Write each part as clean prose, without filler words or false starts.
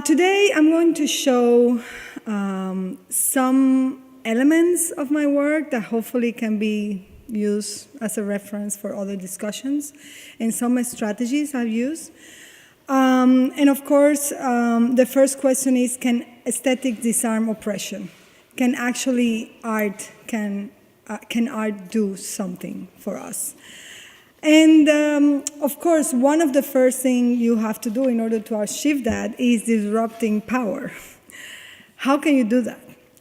Today I'm going to show some elements of my work that hopefully can be used as a reference for other discussions, and some strategies I've used. And of course, the first question is, can aesthetic disarm oppression? Can art do something for us? And of course, one of the first things you have to do in order to achieve that is disrupting power. How can you do that?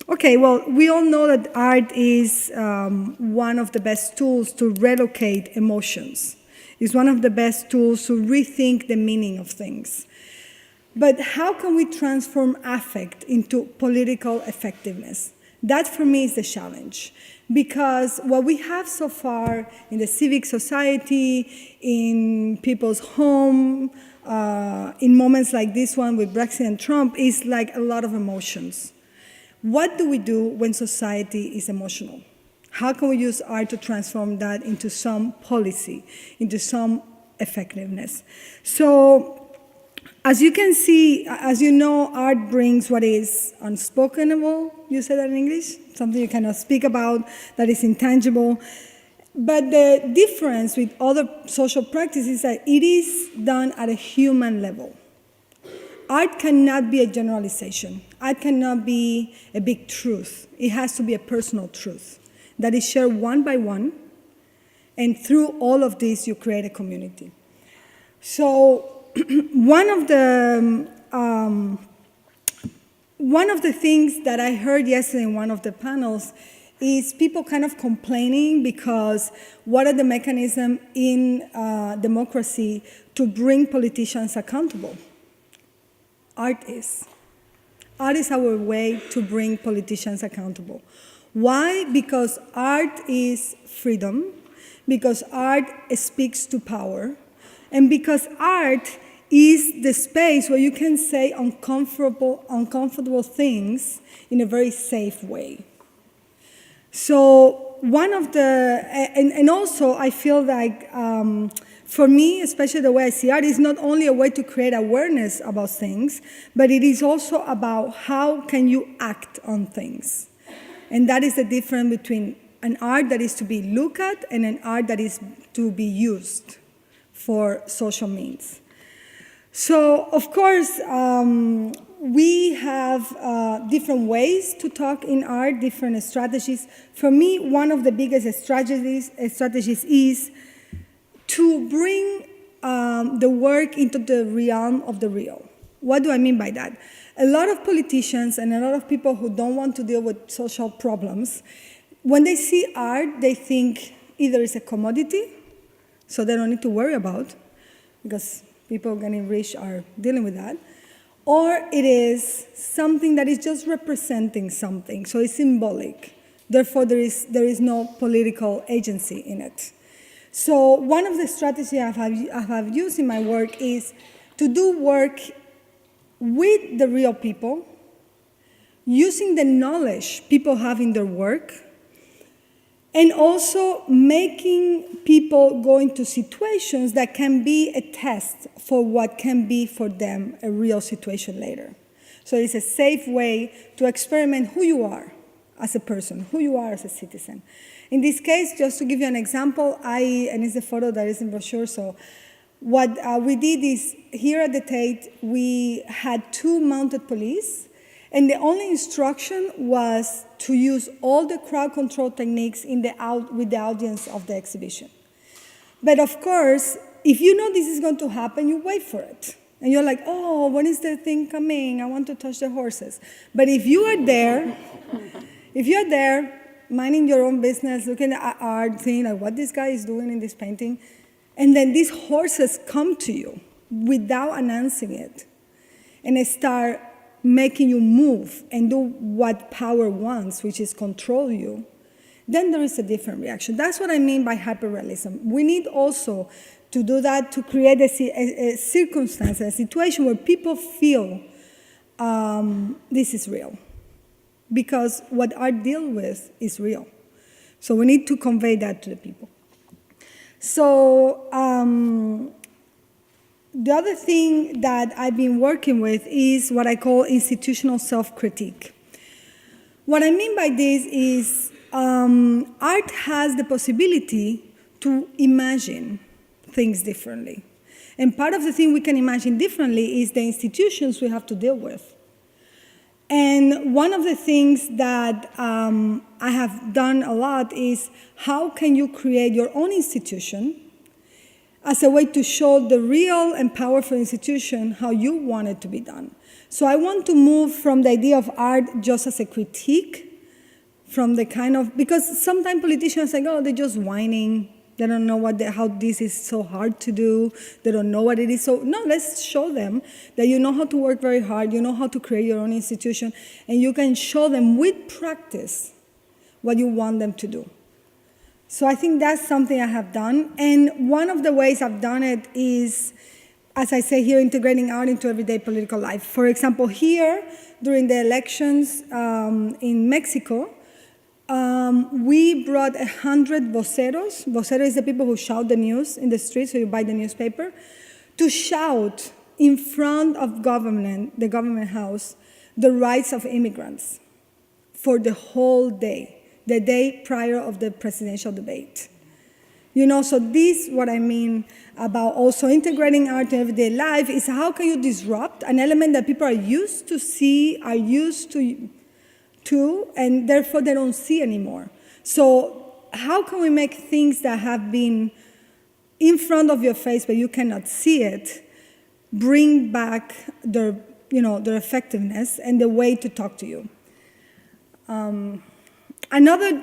Okay, well, we all know that art is one of the best tools to relocate emotions. It's one of the best tools to rethink the meaning of things. But how can we transform affect into political effectiveness? That, for me, is the challenge. Because what we have so far in the civic society, in people's home, in moments like this one with Brexit and Trump, is like a lot of emotions. What do we do when society is emotional? How can we use art to transform that into some policy, into some effectiveness? So, as you can see, as you know, art brings what is unspokenable, you say that in English? Something you cannot speak about, that is intangible. But the difference with other social practices is that it is done at a human level. Art cannot be a generalization. Art cannot be a big truth. It has to be a personal truth that is shared one by one, and through all of this, you create a community. So, one of the things that I heard yesterday in one of the panels is people kind of complaining because what are the mechanisms in democracy to bring politicians accountable? Art is. Art is our way to bring politicians accountable. Why? Because art is freedom, because art speaks to power, and because art is the space where you can say uncomfortable things in a very safe way. So one of the, and also I feel like for me, especially the way I see art, is not only a way to create awareness about things, but it is also about how can you act on things. And that is the difference between an art that is to be looked at and an art that is to be used for social means. So, of course, we have different ways to talk in art, different strategies. For me, one of the biggest strategies is to bring the work into the realm of the real. What do I mean by that? A lot of politicians and a lot of people who don't want to deal with social problems, when they see art, they think either it's a commodity, so they don't need to worry about, because people getting rich are dealing with that, or it is something that is just representing something, so it's symbolic. Therefore, there is no political agency in it. So one of the strategies I have used in my work is to do work with the real people, using the knowledge people have in their work, and also making people go into situations that can be a test for what can be for them a real situation later. So it's a safe way to experiment who you are as a person, who you are as a citizen. In this case, just to give you an example, and it's a photo that is in brochure, so what we did is, here at the Tate, we had 2 mounted police, and the only instruction was to use all the crowd control techniques with the audience of the exhibition. But of course, if you know this is going to happen, you wait for it. And you're like, oh, when is the thing coming? I want to touch the horses. But if you are there, minding your own business, looking at art, thinking like what this guy is doing in this painting, and then these horses come to you without announcing it, and they start making you move and do what power wants, which is control you, then there is a different reaction. That's what I mean by hyperrealism. We need also to do that, to create a circumstance, a situation where people feel this is real. Because what art deals with is real. So we need to convey that to the people. So The other thing that I've been working with is what I call institutional self-critique. What I mean by this is art has the possibility to imagine things differently. And part of the thing we can imagine differently is the institutions we have to deal with. And one of the things that I have done a lot is how can you create your own institution as a way to show the real and powerful institution how you want it to be done. So I want to move from the idea of art just as a critique, from the kind of, because sometimes politicians say, oh, they're just whining. They don't know how this is so hard to do. They don't know what it is. So no, let's show them that you know how to work very hard. You know how to create your own institution. And you can show them with practice what you want them to do. So I think that's something I have done. And one of the ways I've done it is, as I say here, integrating art into everyday political life. For example, here, during the elections in Mexico, we brought 100 voceros. Vocero is the people who shout the news in the streets, so you buy the newspaper, to shout in front of the government house, the rights of immigrants for the whole day, the day prior of the presidential debate. You know, so this, what I mean about also integrating art in everyday life, is how can you disrupt an element that people are used to see, are used to, and therefore they don't see anymore. So how can we make things that have been in front of your face but you cannot see it, bring back their effectiveness and the way to talk to you? Another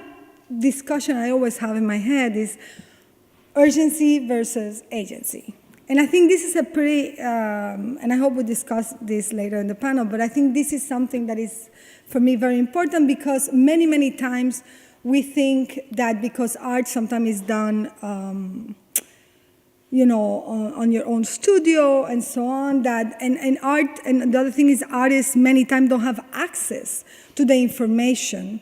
discussion I always have in my head is urgency versus agency. And I think this is a pretty, and I hope we discuss this later in the panel, but I think this is something that is, for me, very important because many, many times we think that because art sometimes is done, on your own studio and so on, that, and art, and the other thing is artists many times don't have access to the information,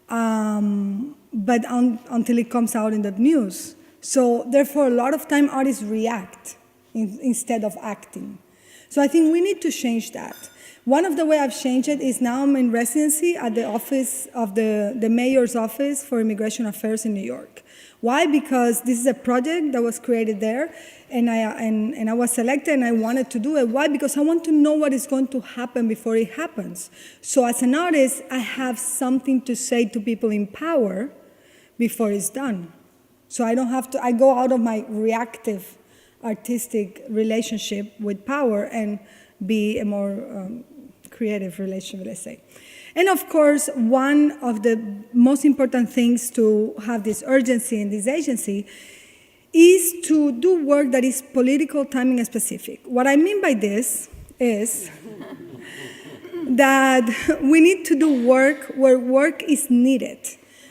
but until it comes out in the news. So therefore, a lot of time artists react instead of acting. So I think we need to change that. One of the ways I've changed it is now I'm in residency at the office of the mayor's office for immigration affairs in New York. Why? Because this is a project that was created there, and I was selected, and I wanted to do it. Why? Because I want to know what is going to happen before it happens. So as an artist, I have something to say to people in power before it's done. So I don't have to, I go out of my reactive artistic relationship with power and be a more creative relationship, let's say. And of course, one of the most important things to have this urgency and this agency is to do work that is political, timing, and specific. What I mean by this is that we need to do work where work is needed.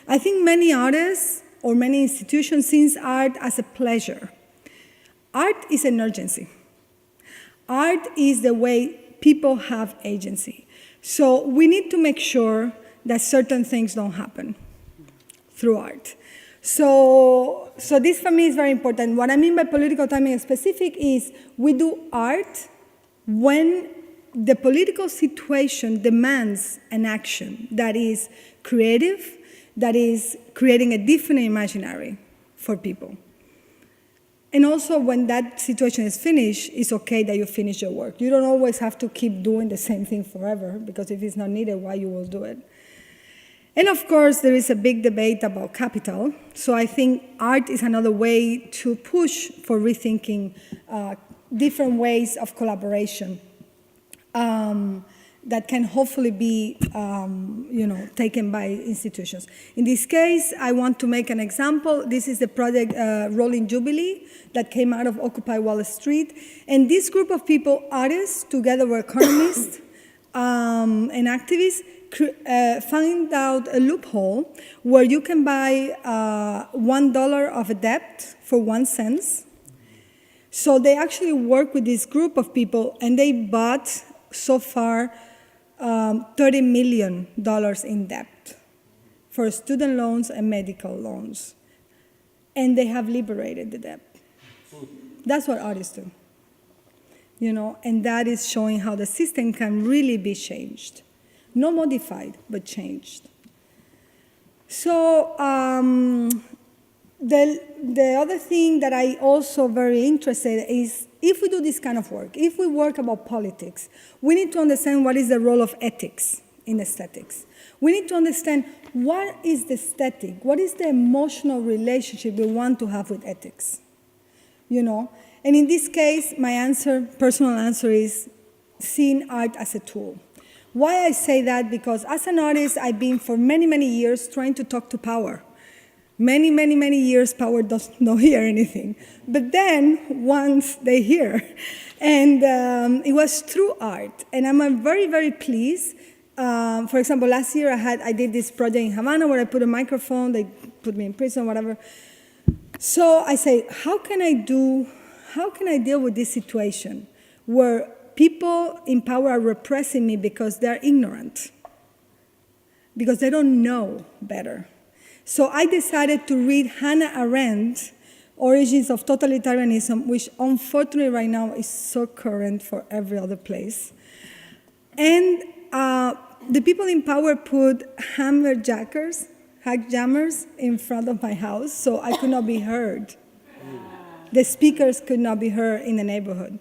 I think many artists or many institutions see art as a pleasure. Art is an urgency. Art is the way people have agency. So we need to make sure that certain things don't happen through art. So this for me is very important. What I mean by political timing and specific is we do art when the political situation demands an action that is creative, that is creating a different imaginary for people. And also, when that situation is finished, it's okay that you finish your work. You don't always have to keep doing the same thing forever, because if it's not needed, why you will do it? And of course, there is a big debate about capital. So I think art is another way to push for rethinking different ways of collaboration that can hopefully be taken by institutions. In this case, I want to make an example. This is the project Rolling Jubilee that came out of Occupy Wall Street. And this group of people, artists, together with economists and activists, find out a loophole where you can buy $1 of a debt for 1 cent. So they actually work with this group of people, and they bought so far $30 million in debt for student loans and medical loans. And they have liberated the debt. That's what artists do. and that is showing how the system can really be changed. Not modified, but changed. So the other thing that I also very interested is, if we do this kind of work, if we work about politics, we need to understand what is the role of ethics in aesthetics. We need to understand what is the aesthetic, what is the emotional relationship we want to have with ethics, And in this case, my personal answer is seeing art as a tool. Why I say that? Because as an artist, I've been for many, many years trying to talk to power. Many, many, many years, power does not hear anything. But then, once they hear. And it was through art. And I'm very, very pleased. For example, last year I did this project in Havana where I put a microphone, they put me in prison, whatever. So I say, how can I deal with this situation where people in power are repressing me because they're ignorant, because they don't know better? So I decided to read Hannah Arendt, Origins of Totalitarianism, which unfortunately right now is so current for every other place. And the people in power put hammerjackers, jammers in front of my house, so I could not be heard. The speakers could not be heard in the neighborhood.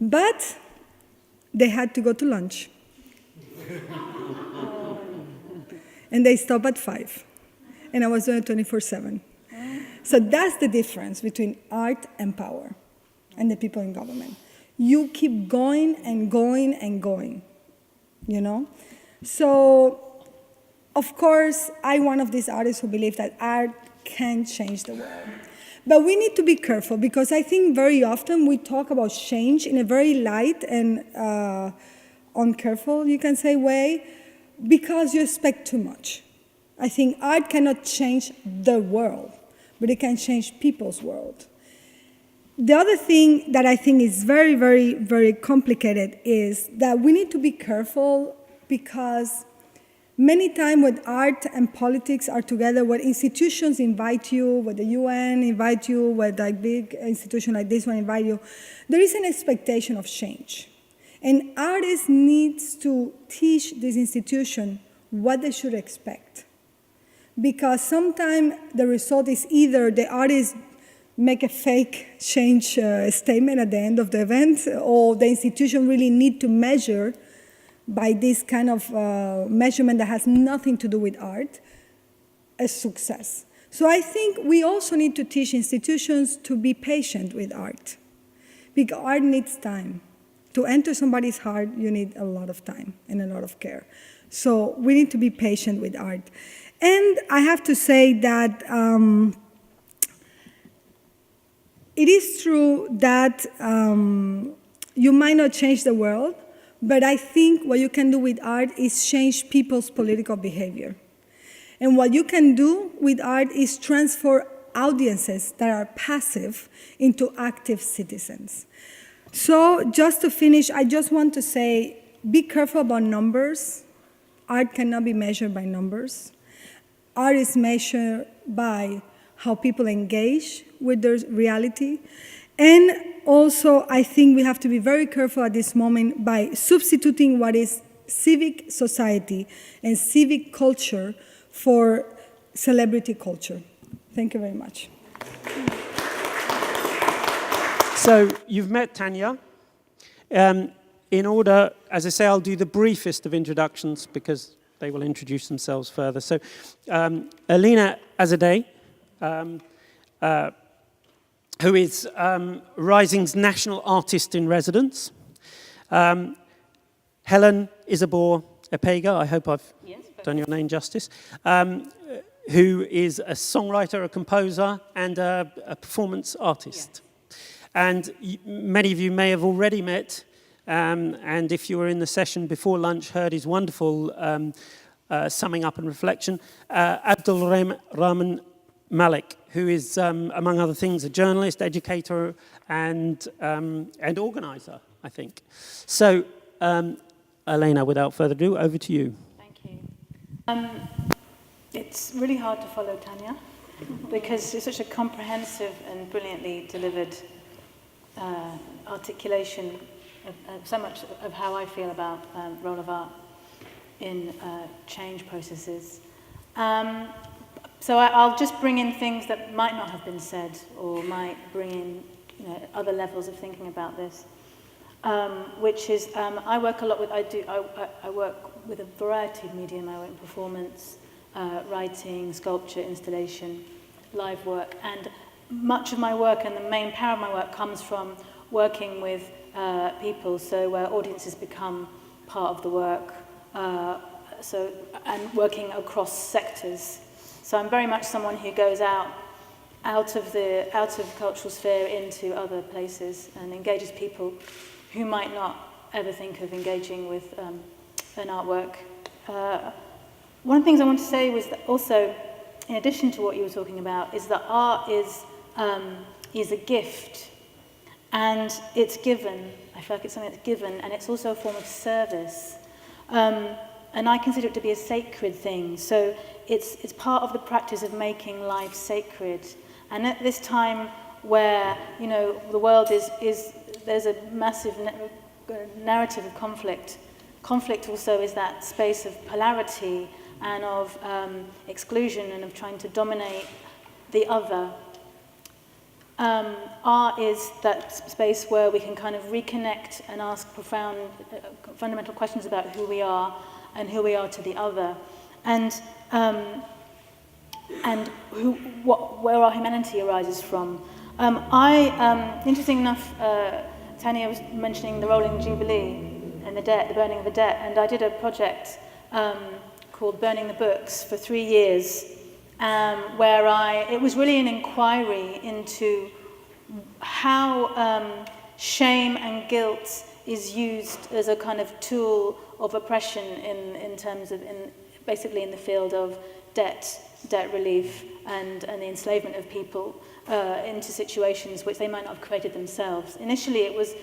But they had to go to lunch. And they stopped at 5. And I was doing it 24/7. So that's the difference between art and power and the people in government. You keep going and going and going, So, of course, I'm one of these artists who believe that art can change the world. But we need to be careful, because I think very often we talk about change in a very light and uncareful, you can say, way, because you expect too much. I think art cannot change the world, but it can change people's world. The other thing that I think is very, very, very complicated is that we need to be careful, because many times when art and politics are together, when institutions invite you, when the UN invite you, when a big institution like this one invite you, there is an expectation of change. And artists need to teach this institution what they should expect. Because sometimes the result is either the artists make a fake change statement at the end of the event, or the institution really need to measure by this kind of measurement that has nothing to do with art, a success. So I think we also need to teach institutions to be patient with art, because art needs time. To enter somebody's heart, you need a lot of time and a lot of care. So we need to be patient with art. And I have to say that it is true that you might not change the world, but I think what you can do with art is change people's political behavior. And what you can do with art is transform audiences that are passive into active citizens. So just to finish, I just want to say, be careful about numbers. Art cannot be measured by numbers. Art is measured by how people engage with their reality. And also, I think we have to be very careful at this moment by substituting what is civic society and civic culture for celebrity culture. Thank you very much. So you've met Tania. In order, as I say, I'll do the briefest of introductions because they will introduce themselves further. So Alina Azadeh, who is Rising's National Artist in Residence. Helen Isibor-Epega, I hope I've done your name justice, who is a songwriter, a composer, and a performance artist. And many of you may have already met, and if you were in the session before lunch, heard his wonderful summing up and reflection. Abdul-Rehman Malik, who is, among other things, a journalist, educator, and organizer, I think. So, Elena, without further ado, over to you. Thank you. It's really hard to follow Tania because it's such a comprehensive and brilliantly delivered articulation so much of how I feel about the role of art in change processes. So I'll just bring in things that might not have been said, or might bring in other levels of thinking about this, which is I work a lot with I work with a variety of medium. I work in performance, writing, sculpture, installation, live work, and much of my work and the main power of my work comes from working with people, so where audiences become part of the work, and working across sectors. So I'm very much someone who goes out of the cultural sphere into other places and engages people who might not ever think of engaging with an artwork. One of the things I want to say was that also, in addition to what you were talking about, is that art is a gift, and it's given. I feel like it's something that's given, and it's also a form of service. And I consider it to be a sacred thing. So it's part of the practice of making life sacred. And at this time where, the world there's a massive narrative of conflict. Conflict also is that space of polarity and of exclusion and of trying to dominate the other. Art is that space where we can kind of reconnect and ask profound, fundamental questions about who we are and who we are to the other, and where our humanity arises from. Interesting enough, Tania was mentioning the rolling Jubilee and the burning of the debt, and I did a project called Burning the Books for 3 years, where it was really an inquiry into how shame and guilt is used as a kind of tool of oppression in terms of, basically in the field of debt relief and the enslavement of people into situations which they might not have created themselves. Initially, it was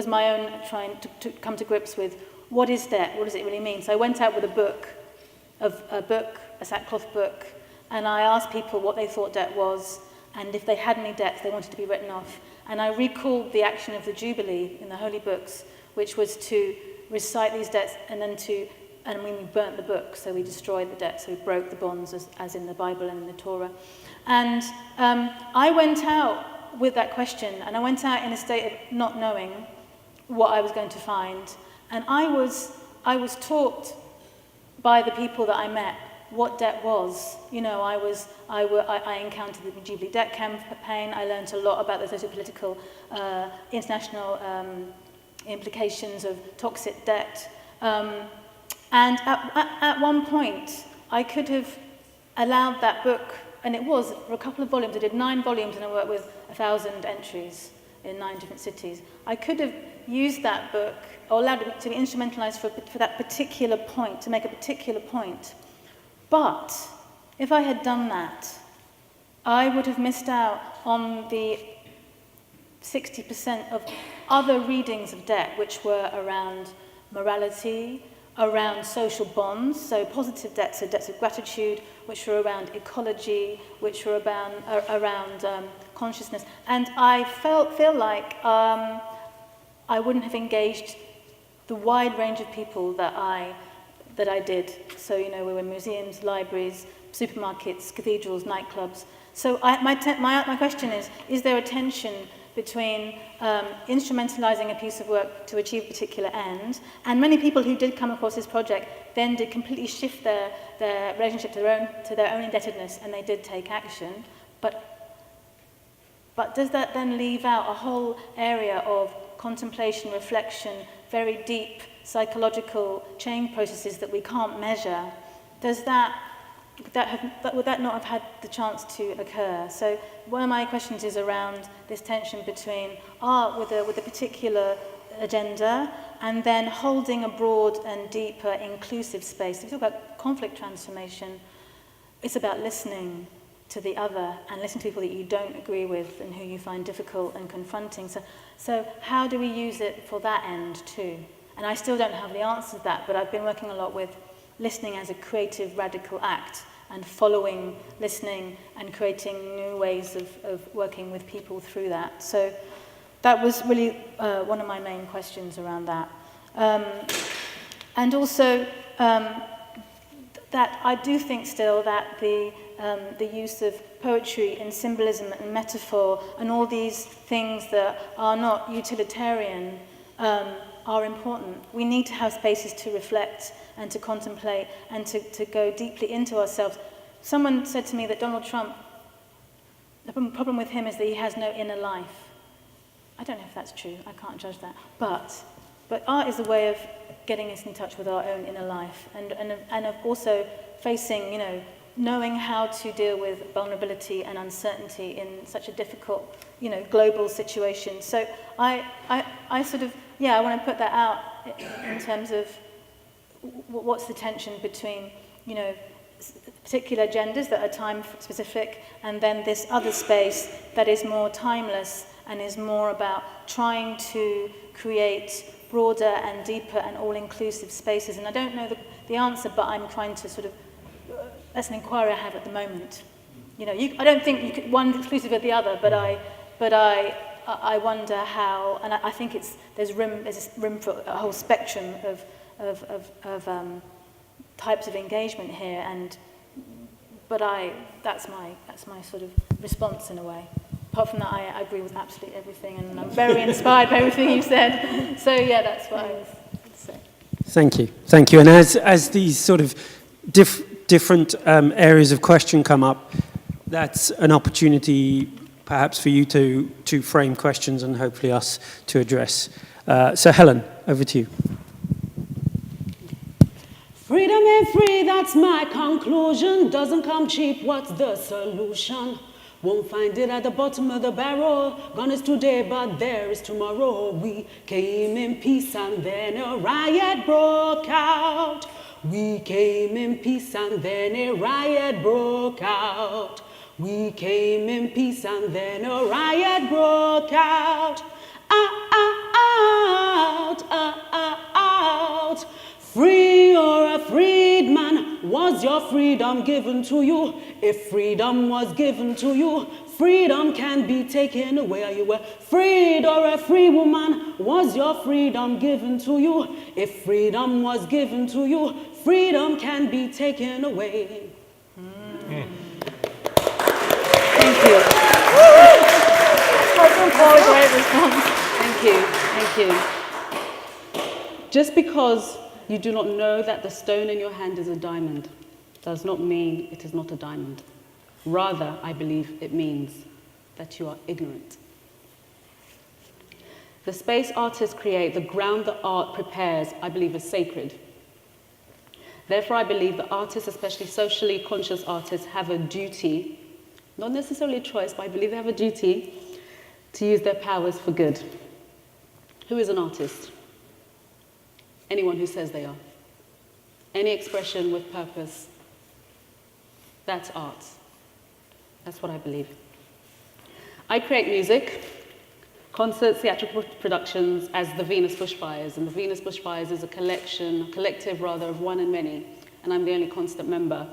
my own trying to come to grips with what is debt, what does it really mean. So I went out with a sackcloth book, and I asked people what they thought debt was, and if they had any debts they wanted to be written off. And I recalled the action of the Jubilee in the Holy Books, which was to recite these debts and we burnt the book, so we destroyed the debt, so we broke the bonds as in the Bible and in the Torah. And I went out with that question, and I went out in a state of not knowing what I was going to find. And I was taught by the people that I met what debt was. I encountered the Jubilee debt campaign. I learned a lot about the socio-political international implications of toxic debt. And at one point, I could have allowed that book, and it was for a couple of volumes. I did 9 volumes, and I worked with 1,000 entries in 9 different cities. I could have used that book, or allowed it to be instrumentalized for that particular point, to make a particular point. But if I had done that, I would have missed out on the 60% of other readings of debt, which were around morality, around social bonds, so positive debts, so debts of gratitude, which were around ecology, which were around consciousness. And I feel like I wouldn't have engaged the wide range of people that I did. So, we were in museums, libraries, supermarkets, cathedrals, nightclubs. So my question is there a tension between instrumentalizing a piece of work to achieve a particular end, and many people who did come across this project then did completely shift their relationship to their own indebtedness, and they did take action. But does that then leave out a whole area of contemplation, reflection, very deep psychological change processes that we can't measure? Would that not have had the chance to occur? So one of my questions is around this tension between art with a particular agenda and then holding a broad and deeper inclusive space. If you talk about conflict transformation, it's about listening to the other and listening to people that you don't agree with and who you find difficult and confronting. So how do we use it for that end too? And I still don't have the answer to that, but I've been working a lot with listening as a creative, radical act, and following, listening, and creating new ways of working with people through that. So that was really one of my main questions around that. And also that I do think still that the use of poetry and symbolism and metaphor and all these things that are not utilitarian are important. We need to have spaces to reflect and to contemplate and to go deeply into ourselves. Someone said to me that Donald Trump, the problem with him is that he has no inner life. I don't know if that's true, I can't judge that. But art is a way of getting us in touch with our own inner life and of also facing, you know, knowing how to deal with vulnerability and uncertainty in such a difficult, you know, global situation. So I sort of, I want to put that out in terms of what's the tension between, you know, particular agendas that are time-specific and then this other space that is more timeless and is more about trying to create broader and deeper and all-inclusive spaces. And I don't know the answer, but I'm trying to sort of, that's an inquiry I have at the moment. You know, I don't think you could one exclusive of the other, but I wonder how, and I think there's room for a whole spectrum of types of engagement here, but that's my sort of response in a way. Apart from that, I agree with absolutely everything, and I'm very inspired by everything you said. So yeah, that's what I was saying. Thank you. And as these sort of different areas of question come up, that's an opportunity perhaps for you to frame questions and hopefully us to address. So Helen, over to you. Freedom ain't free, that's my conclusion. Doesn't come cheap, what's the solution? Won't find it at the bottom of the barrel. Gone is today, but there is tomorrow. We came in peace and then a riot broke out. We came in peace and then a riot broke out. We came in peace and then a riot broke out. Out. Free or a freedman, was your freedom given to you? If freedom was given to you, freedom can be taken away. Are you a freed or a free woman? Was your freedom given to you? If freedom was given to you, freedom can be taken away. Thank you. Great response. Thank you. Just because you do not know that the stone in your hand is a diamond does not mean it is not a diamond. Rather, I believe it means that you are ignorant. The space artists create, the ground that art prepares, I believe is sacred. Therefore, I believe that artists, especially socially conscious artists, have a duty, not necessarily a choice, but I believe they have a duty to use their powers for good. Who is an artist? Anyone who says they are. Any expression with purpose, that's art. That's what I believe. I create music, concerts, theatrical productions as the Venus Bushfires. And the Venus Bushfires is a collective of one and many. And I'm the only constant member.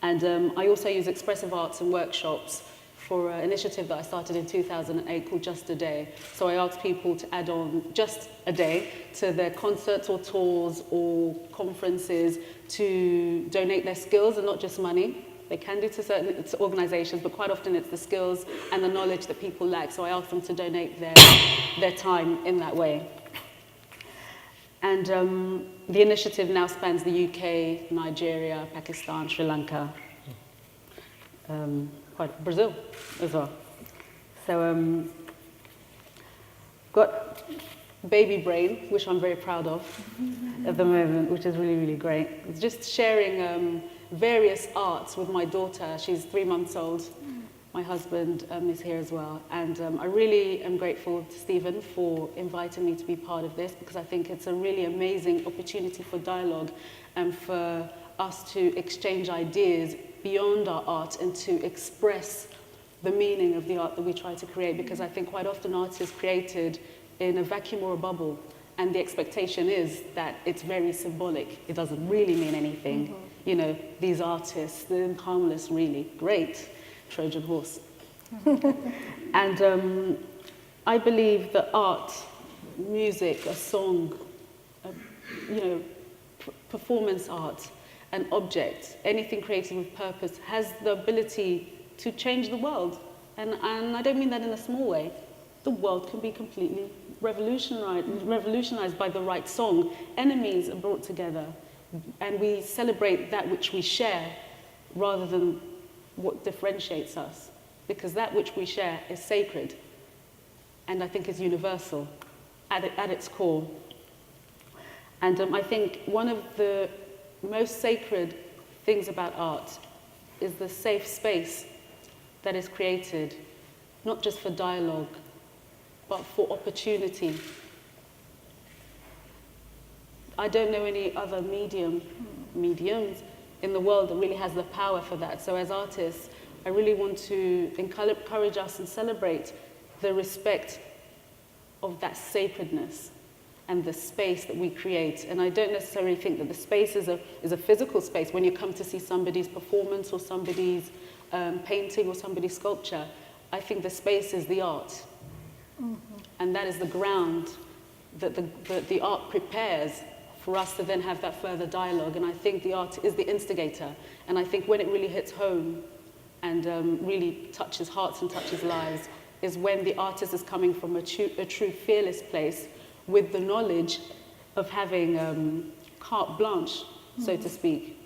And I also use expressive arts and workshops for an initiative that I started in 2008 called Just a Day. So I ask people to add on just a day to their concerts or tours or conferences to donate their skills and not just money. They can do to certain organizations, but quite often it's the skills and the knowledge that people lack. So I ask them to donate their time in that way. And the initiative now spans the UK, Nigeria, Pakistan, Sri Lanka, quite Brazil as well. So got baby brain, which I'm very proud of at the moment, which is really, really great. It's just sharing various arts with my daughter. She's 3 months old. My husband is here as well. And I really am grateful to Stephen for inviting me to be part of this, because I think it's a really amazing opportunity for dialogue and for us to exchange ideas beyond our art and to express the meaning of the art that we try to create, because I think quite often art is created in a vacuum or a bubble, and the expectation is that it's very symbolic. It doesn't really mean anything. Mm-hmm. You know, these artists, they're harmless, really. Great. Trojan horse. And I believe that art, music, a song, performance art, an object, anything created with purpose has the ability to change the world. And I don't mean that in a small way. The world can be completely revolutionized by the right song. Enemies are brought together, and we celebrate that which we share rather than what differentiates us, because that which we share is sacred, and I think is universal at its core. And I think one of the most sacred things about art is the safe space that is created, not just for dialogue, but for opportunity. I don't know any other mediums in the world that really has the power for that. So as artists, I really want to encourage us and celebrate the respect of that sacredness and the space that we create. And I don't necessarily think that the space is a physical space. When you come to see somebody's performance or somebody's painting or somebody's sculpture, I think the space is the art. Mm-hmm. And that is the ground that the art prepares for us to then have that further dialogue. And I think the art is the instigator. And I think when it really hits home and really touches hearts and touches lives is when the artist is coming from a true fearless place with the knowledge of having carte blanche, so to speak.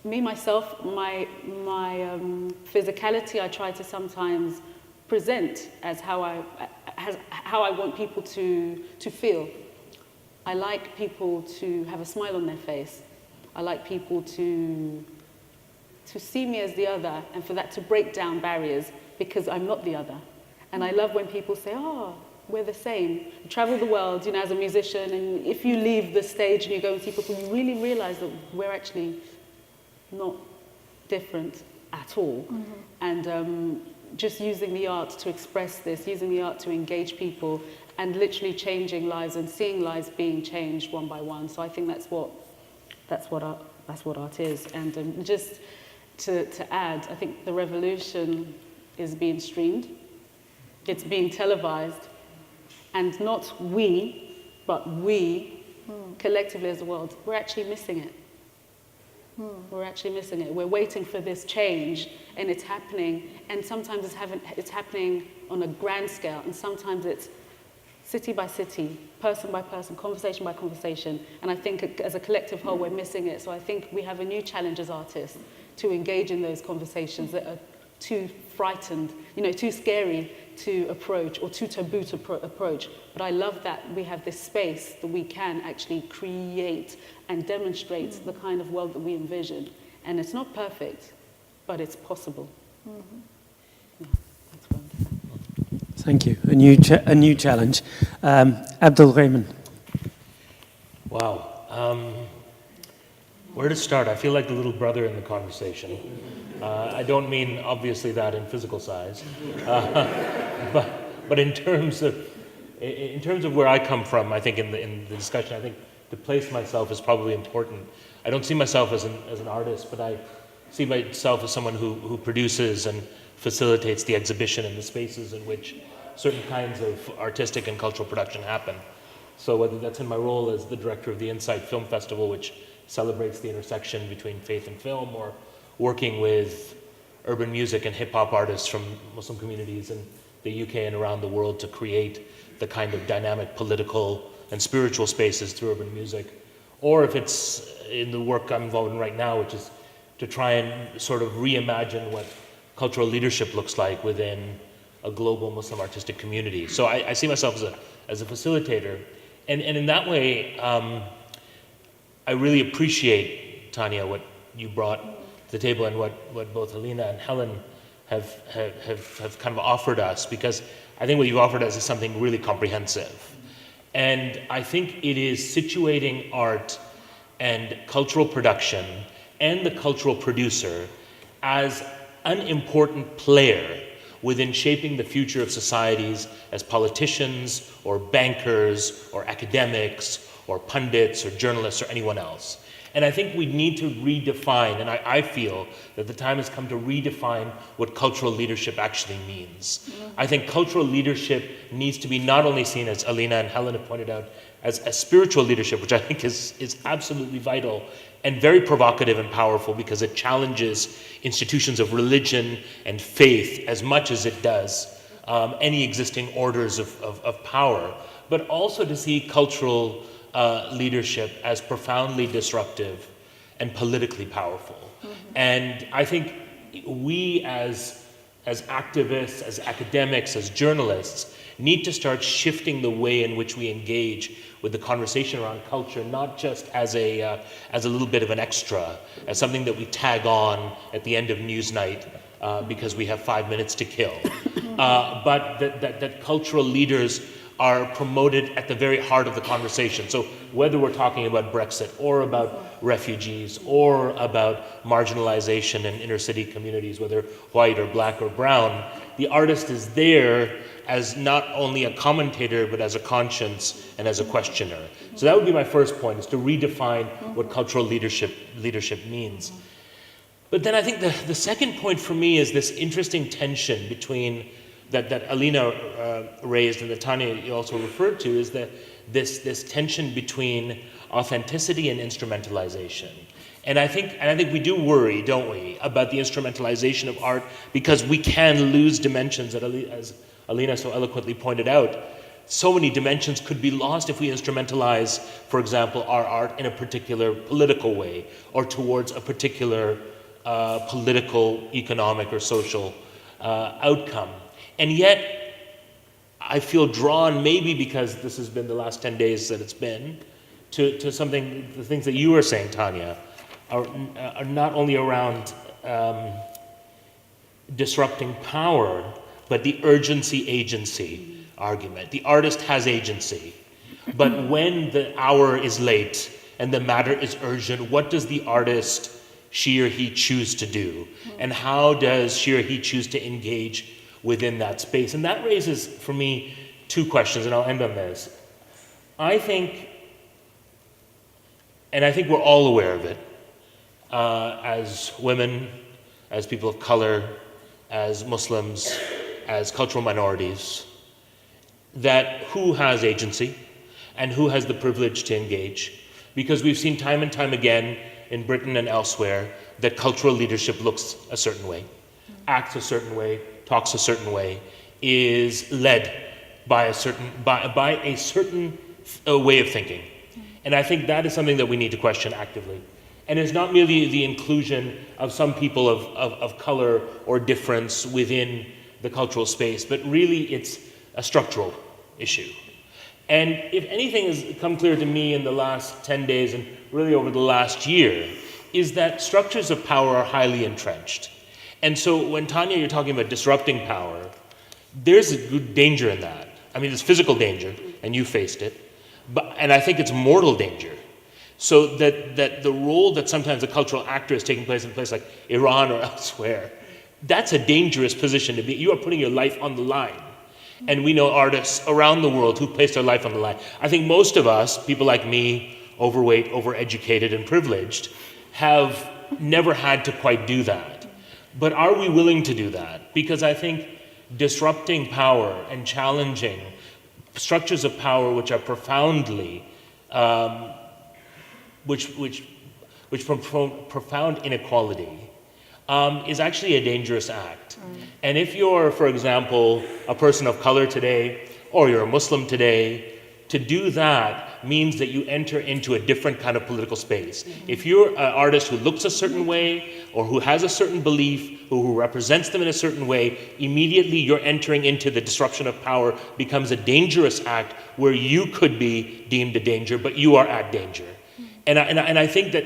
Me, myself, my physicality, I try to sometimes present as how I want people to feel. I like people to have a smile on their face. I like people to see me as the other, and for that to break down barriers, because I'm not the other. And I love when people say, oh, we're the same. You travel the world, as a musician, and if you leave the stage and you go and see people, you really realize that we're actually not different at all. Mm-hmm. And just using the art to express this, using the art to engage people, and literally changing lives and seeing lives being changed one by one. So I think that's what art is. And just to add, I think the revolution is being streamed. It's being televised. And not we, but we, collectively as a world, we're actually missing it. We're actually missing it. We're waiting for this change, and it's happening. And sometimes it's happening on a grand scale, and sometimes it's city by city, person by person, conversation by conversation. And I think as a collective whole, we're missing it. So I think we have a new challenge as artists to engage in those conversations that are too frightened, too scary to approach, or too taboo to approach. But I love that we have this space that we can actually create and demonstrate the kind of world that we envision. And it's not perfect, but it's possible. Mm-hmm. Yeah, that's what I'm saying. Thank you. A new challenge. Abdul-Rehman. Wow. Where to start? I feel like the little brother in the conversation. I don't mean obviously that in physical size, but in terms of where I come from, I think in the discussion, I think to place myself is probably important. I don't see myself as an artist, but I see myself as someone who produces and facilitates the exhibition and the spaces in which certain kinds of artistic and cultural production happen. So whether that's in my role as the director of the Insight Film Festival, which celebrates the intersection between faith and film, or working with urban music and hip-hop artists from Muslim communities in the UK and around the world to create the kind of dynamic political and spiritual spaces through urban music. Or if it's in the work I'm involved in right now, which is to try and sort of reimagine what cultural leadership looks like within a global Muslim artistic community. So I see myself as a facilitator. And in that way, I really appreciate, Tania, what you brought to the table and what both Helena and Helen have kind of offered us, because I think what you've offered us is something really comprehensive. And I think it is situating art and cultural production and the cultural producer as an important player within shaping the future of societies as politicians or bankers or academics or pundits or journalists or anyone else. And I think we need to redefine, and I feel that the time has come to redefine what cultural leadership actually means. I think cultural leadership needs to be not only seen, as Alina and Helen have pointed out, as a spiritual leadership, which I think is absolutely vital and very provocative and powerful, because it challenges institutions of religion and faith as much as it does any existing orders of power, but also to see cultural leadership as profoundly disruptive and politically powerful. And I think we as activists, as academics, as journalists, need to start shifting the way in which we engage with the conversation around culture, not just as a little bit of an extra, as something that we tag on at the end of Newsnight because we have 5 minutes to kill, but that cultural leaders are promoted at the very heart of the conversation. So whether we're talking about Brexit or about refugees or about marginalization in inner city communities, whether white or black or brown, the artist is there as not only a commentator, but as a conscience and as a questioner. So that would be my first point, is to redefine what cultural leadership means. But then I think the second point for me is this interesting tension between that Alina raised and that Tania you also referred to, is that this tension between authenticity and instrumentalization. And I think we do worry, don't we, about the instrumentalization of art, because we can lose dimensions that, as Alina so eloquently pointed out, so many dimensions could be lost if we instrumentalize, for example, our art in a particular political way or towards a particular political, economic, or social outcome. And yet, I feel drawn, maybe because this has been the last 10 days that it's been, to something, the things that you were saying, Tania, are not only around disrupting power, but the urgency-agency argument. The artist has agency, but when the hour is late and the matter is urgent, what does the artist, she or he, choose to do? And how does she or he choose to engage within that space? And that raises, for me, two questions, and I'll end on this. I think we're all aware of it, as women, as people of color, as Muslims, as cultural minorities, that who has agency and who has the privilege to engage. Because we've seen time and time again in Britain and elsewhere that cultural leadership looks a certain way, acts a certain way, talks a certain way, is led by a certain way of thinking. And I think that is something that we need to question actively. And it's not merely the inclusion of some people of color or difference within the cultural space, but really it's a structural issue. And if anything has come clear to me in the last 10 days and really over the last year, is that structures of power are highly entrenched. And so when, Tania, you're talking about disrupting power, there's a good danger in that. I mean, there's physical danger, and you faced it, and I think it's mortal danger. So that the role that sometimes a cultural actor is taking place in a place like Iran or elsewhere, that's a dangerous position to be. You are putting your life on the line. And we know artists around the world who place their life on the line. I think most of us, people like me, overweight, overeducated, and privileged, have never had to quite do that. But are we willing to do that? Because I think disrupting power and challenging structures of power which are profoundly, which profound inequality, is actually a dangerous act. And if you're, for example, a person of color today, or you're a Muslim today, to do that means that you enter into a different kind of political space. If you're an artist who looks a certain way, or who has a certain belief, who represents them in a certain way, immediately you're entering into the disruption of power becomes a dangerous act where you could be deemed a danger, but you are at danger. And I think that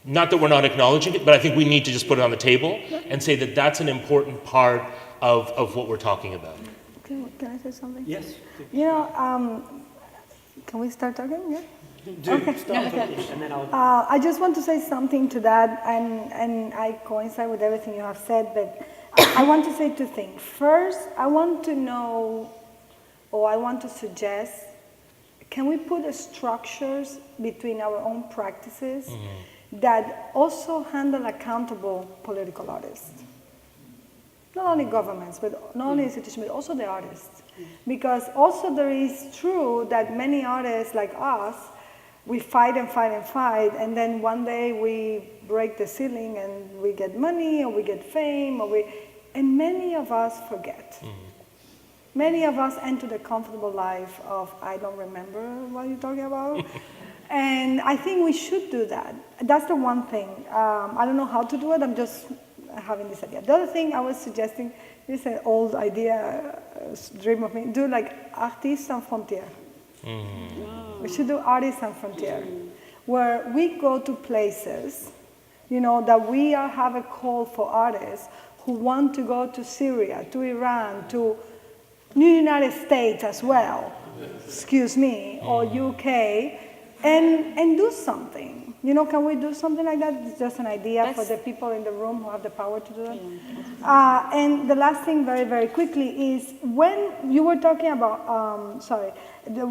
not that we're not acknowledging it, but I think we need to just put it on the table and say that that's an important part of what we're talking about. Can I say something? Yes. You know, can we start talking? Yeah? Okay. Start talking, and then I'll... I just want to say something to that, and I coincide with everything you have said, but I want to say two things. First, I want to know, or I want to suggest can we put structures between our own practices that also handle accountable political artists? Not only governments, but not only institutions, but also the artists. Because also there is true that many artists like us, we fight and fight and fight, and then one day we break the ceiling and we get money, or we get fame, and many of us forget. Many of us enter the comfortable life of, I don't remember what you're talking about. And I think we should do that. That's the one thing. I don't know how to do it, I'm just having this idea. The other thing I was suggesting, this is an old idea, dream of me, do like Artistes Sans Frontières. We should do Artists Sans Frontières, where we go to places, that we have a call for artists who want to go to Syria, to Iran, to New United States as well, excuse me, or UK, and do something. Can we do something like that? It's just an idea for the people in the room who have the power to do it. And the last thing, very, very quickly, is when you were talking about,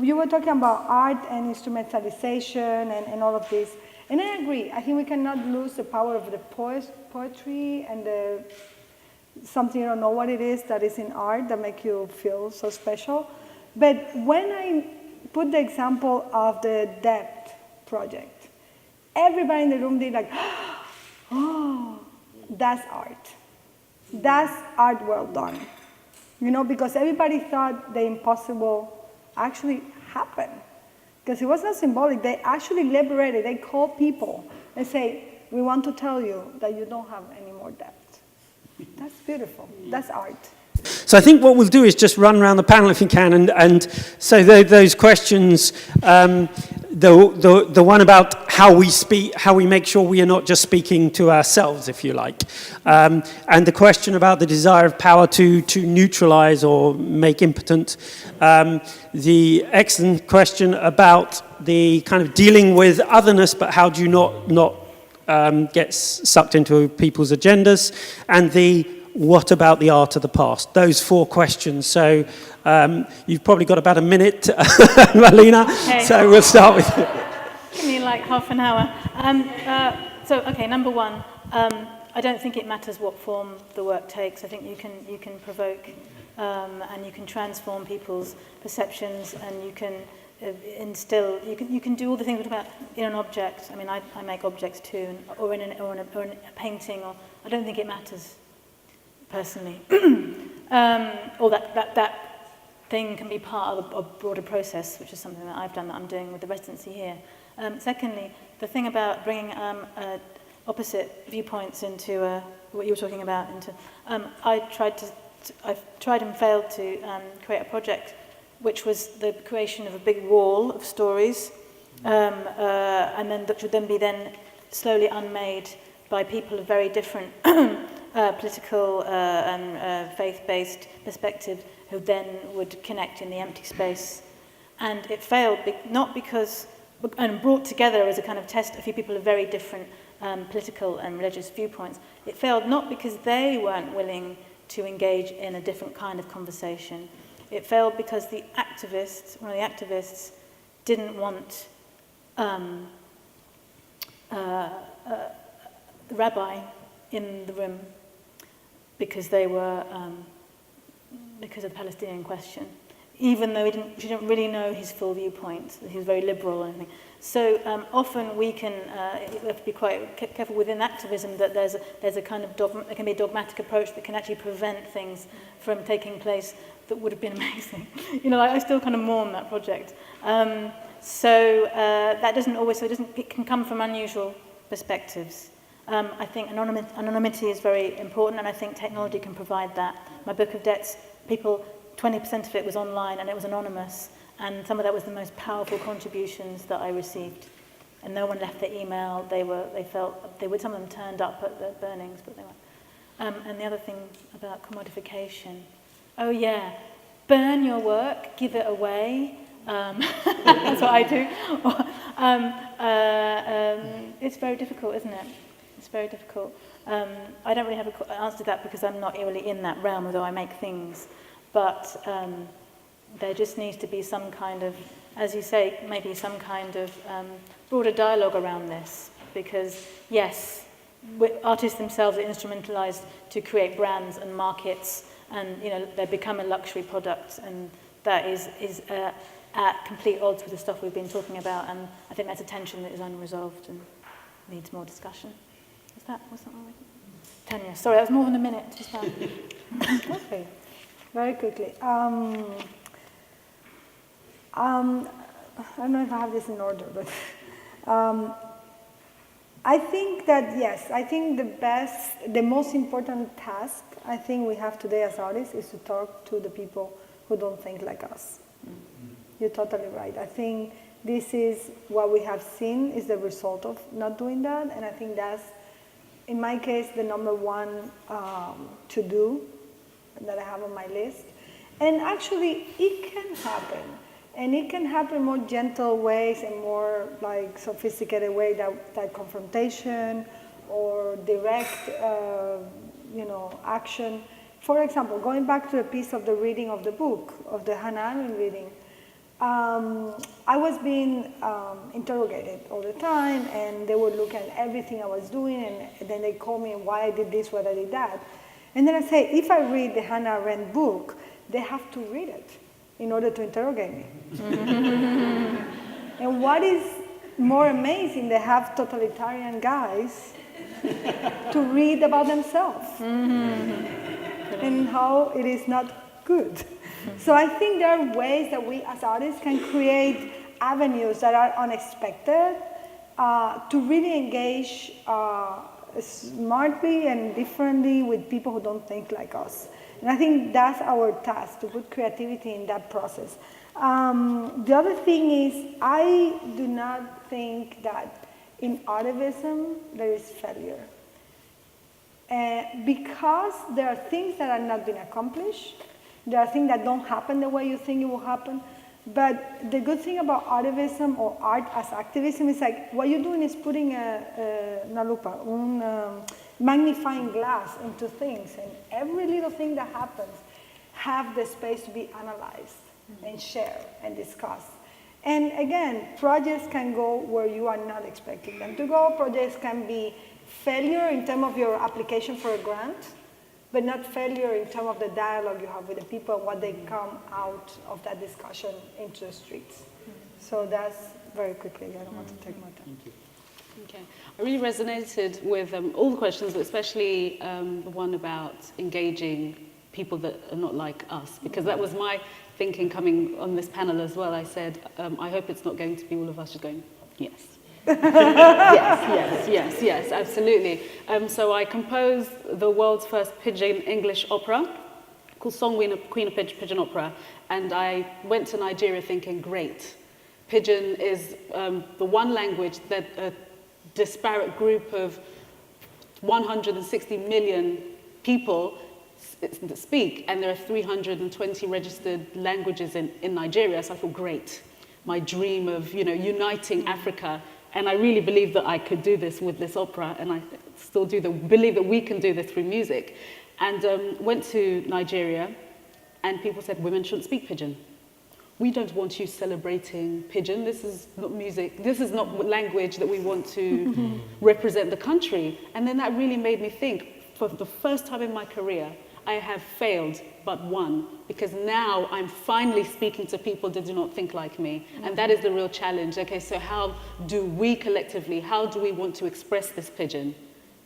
you were talking about art and instrumentalization and all of this. And I agree. I think we cannot lose the power of the poetry and the something you don't know what it is that is in art that make you feel so special. But when I put the example of the Depth project, everybody in the room did like, oh, that's art. That's art well done. Because everybody thought the impossible actually happened. Because it was not symbolic. They actually liberated. They called people and say, we want to tell you that you don't have any more depth. That's beautiful. That's art. So I think what we'll do is just run around the panel if you can, and so those questions, the one about how we speak, how we make sure we are not just speaking to ourselves, if you like, and the question about the desire of power to neutralize or make impotent, the excellent question about the kind of dealing with otherness, but how do you not get sucked into people's agendas, and the what about the art of the past? Those 4 questions. So you've probably got about a minute, Marlena. Okay. So we'll start with you. Give me like half an hour. Okay, number 1. I don't think it matters what form the work takes. I think you can provoke and you can transform people's perceptions, and you can instill. You can do all the things about in an object. I mean, I make objects too, or in a painting. Or I don't think it matters. Personally, or that thing can be part of a broader process, which is something that I've done, that I'm doing with the residency here. Secondly, the thing about bringing opposite viewpoints into what you were talking about. I've tried and failed to create a project which was the creation of a big wall of stories, and then that would then be slowly unmade by people of very different political and faith-based perspective, who then would connect in the empty space. And it failed, not because, and brought together as a kind of test a few people of very different political and religious viewpoints. It failed not because they weren't willing to engage in a different kind of conversation. It failed because one of the activists didn't want the rabbi in the room because they were because of the Palestinian question, even though she didn't really know his full viewpoint. He was very liberal and everything. So often we can we have to be quite careful within activism that there's a kind of there can be a dogmatic approach that can actually prevent things from taking place that would have been amazing. I still kind of mourn that project. That doesn't always. It can come from unusual perspectives. I think anonymity is very important, and I think technology can provide that. My book of debts, 20% of it was online and it was anonymous, and some of that was the most powerful contributions that I received. And no one left their email. Some of them turned up at the burnings, but they weren't. And the other thing about commodification. Oh yeah, burn your work, give it away. That's what I do. It's very difficult, isn't it? It's very difficult. I don't really have an answer to that because I'm not really in that realm, although I make things. But there just needs to be some kind of as you say, maybe some kind of broader dialogue around this, because yes, artists themselves are instrumentalized to create brands and markets, and they become a luxury product, and that is at complete odds with the stuff we've been talking about, and I think that's a tension that is unresolved and needs more discussion. Was that right? Tania, sorry, that was more than a minute. Just that. Okay, very quickly. I don't know if I have this in order, but I think that, yes, I think the most important task I think we have today as artists is to talk to the people who don't think like us. You're totally right. I think this is what we have seen is the result of not doing that, and I think that's, in my case, the number one to do that I have on my list. And actually, it can happen. And it can happen in more gentle ways and more like sophisticated way that confrontation or direct, action. For example, going back to the piece of the reading of the book, of the Hannah Arendt reading, I was being interrogated all the time, and they would look at everything I was doing, and then they call me why I did this, why I did that. And then I say, if I read the Hannah Arendt book, they have to read it in order to interrogate me. And what is more amazing, they have totalitarian guys to read about themselves and how it is not good. So I think there are ways that we as artists can create avenues that are unexpected to really engage smartly and differently with people who don't think like us. And I think that's our task, to put creativity in that process. The other thing is, I do not think that in artivism there is failure. Because there are things that are not being accomplished, there are things that don't happen the way you think it will happen. But the good thing about artivism or art as activism is like what you're doing is putting una lupa, magnifying glass into things, and every little thing that happens have the space to be analyzed and shared and discussed. And again, projects can go where you are not expecting them to go. Projects can be failure in terms of your application for a grant, but not failure in terms of the dialogue you have with the people and what they come out of that discussion into the streets. So that's very quickly. I don't want to take more time. Thank you. Okay. I really resonated with all the questions, but especially the one about engaging people that are not like us, because that was my thinking coming on this panel as well. I said, I hope it's not going to be all of us just going, yes. yes, absolutely. So I composed the world's first pidgin English opera called Songwin, Queen of Pidgin Opera, and I went to Nigeria thinking, great. Pidgin is the one language that a disparate group of 160 million people speak, and there are 320 registered languages in Nigeria, so I thought, great. My dream of, uniting Africa. And I really believe that I could do this with this opera, and I still believe that we can do this through music. And went to Nigeria, and people said women shouldn't speak pidgin. We don't want you celebrating pidgin. This is not music. This is not language that we want to represent the country. And then that really made me think, for the first time in my career, I have failed but won, because now I'm finally speaking to people that do not think like me. And that is the real challenge. Okay, so how do we collectively, how do we want to express this pidgin?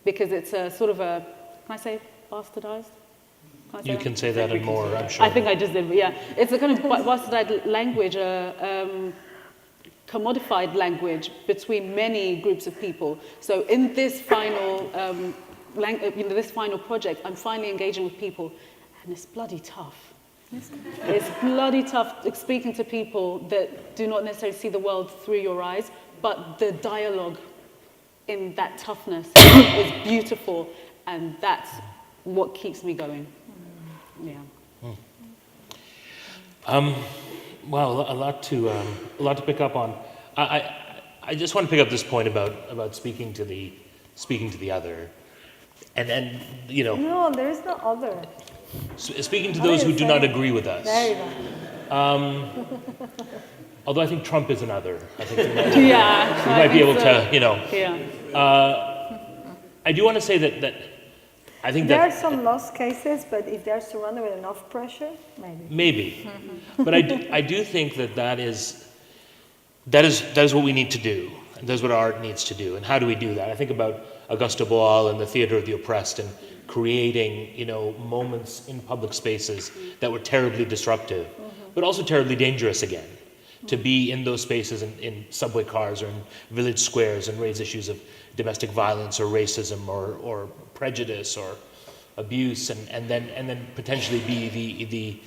Because it's a sort of a, can I say bastardized? You can say that and more, I'm sure. I think I just did, but yeah. It's a kind of bastardized language, commodified language between many groups of people. So in this final this final project, I'm finally engaging with people, and it's bloody tough. It's bloody tough speaking to people that do not necessarily see the world through your eyes, but the dialogue in that toughness is beautiful, and that's what keeps me going. Yeah. Well, a lot to pick up on. I just want to pick up this point about speaking to the other. And No, there is no other. Speaking to those who do not agree with us. There you go. Although I think Trump is another. I think Yeah. we might be able to, you know. Yeah. I do want to say that I think There that are some lost cases, but if they're surrounded with enough pressure, maybe. maybe. But I do think that is what we need to do, and that's what art needs to do. And how do we do that? I think about Auguste Boal and the theater of the oppressed, and creating, you know, moments in public spaces that were terribly disruptive, but also terribly dangerous again. To be in those spaces in subway cars or in village squares and raise issues of domestic violence or racism or prejudice or abuse, and then potentially be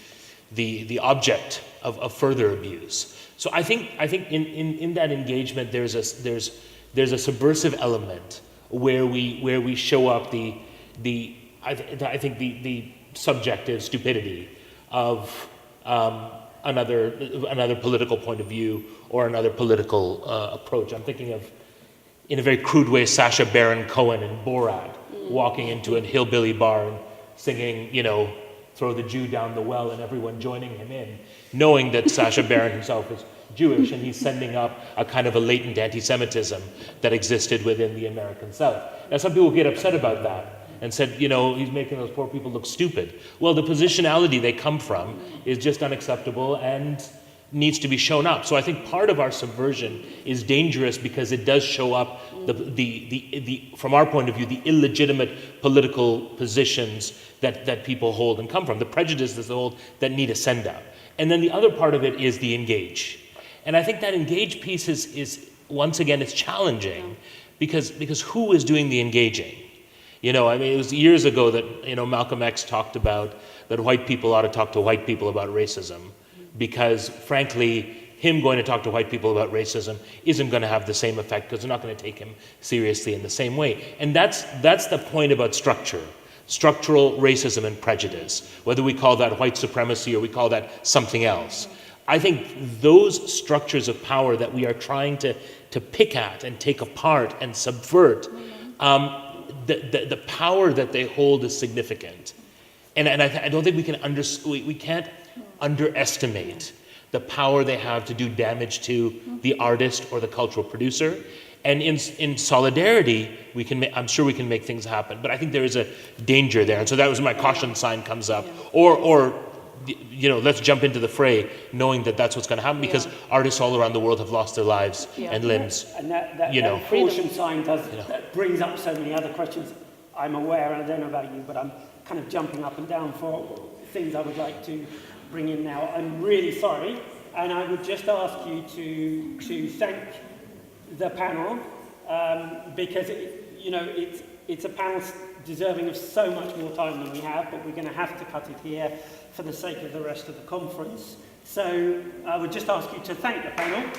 the object of further abuse. So I think in that engagement there's a subversive element where we show up the subjective stupidity of another political point of view or another political approach. I'm thinking of, in a very crude way, Sacha Baron Cohen in Borat, walking into a hillbilly bar and singing, you know, "Throw the Jew down the well," and everyone joining him in, knowing that Sacha Baron himself is Jewish, and he's sending up a kind of a latent anti-Semitism that existed within the American South. Now, some people get upset about that and said, you know, he's making those poor people look stupid. Well, the positionality they come from is just unacceptable and needs to be shown up. So I think part of our subversion is dangerous because it does show up the from our point of view, the illegitimate political positions that people hold and come from, the prejudices they hold that need a send up. And then the other part of it is the engage. And I think that engage piece is once again, it's challenging because who is doing the engaging? You know, I mean, it was years ago that, you know, Malcolm X talked about that white people ought to talk to white people about racism because, frankly, him going to talk to white people about racism isn't going to have the same effect because they're not going to take him seriously in the same way. And that's the point about structure, structural racism and prejudice, whether we call that white supremacy or we call that something else. I think those structures of power that we are trying to pick at and take apart and subvert, the power that they hold is significant, and I don't think we can't underestimate the power they have to do damage to the artist or the cultural producer. And in solidarity, I'm sure we can make things happen. But I think there is a danger there, and so that was my caution sign comes up. Or you know, let's jump into the fray, knowing that that's what's going to happen because artists all around the world have lost their lives and limbs. And that caution sign that brings up so many other questions. I'm aware, and I don't know about you, but I'm kind of jumping up and down for things I would like to bring in now. I'm really sorry, and I would just ask you to thank the panel because it's a panel deserving of so much more time than we have, but we're going to have to cut it here for the sake of the rest of the conference. So I would just ask you to thank the panel.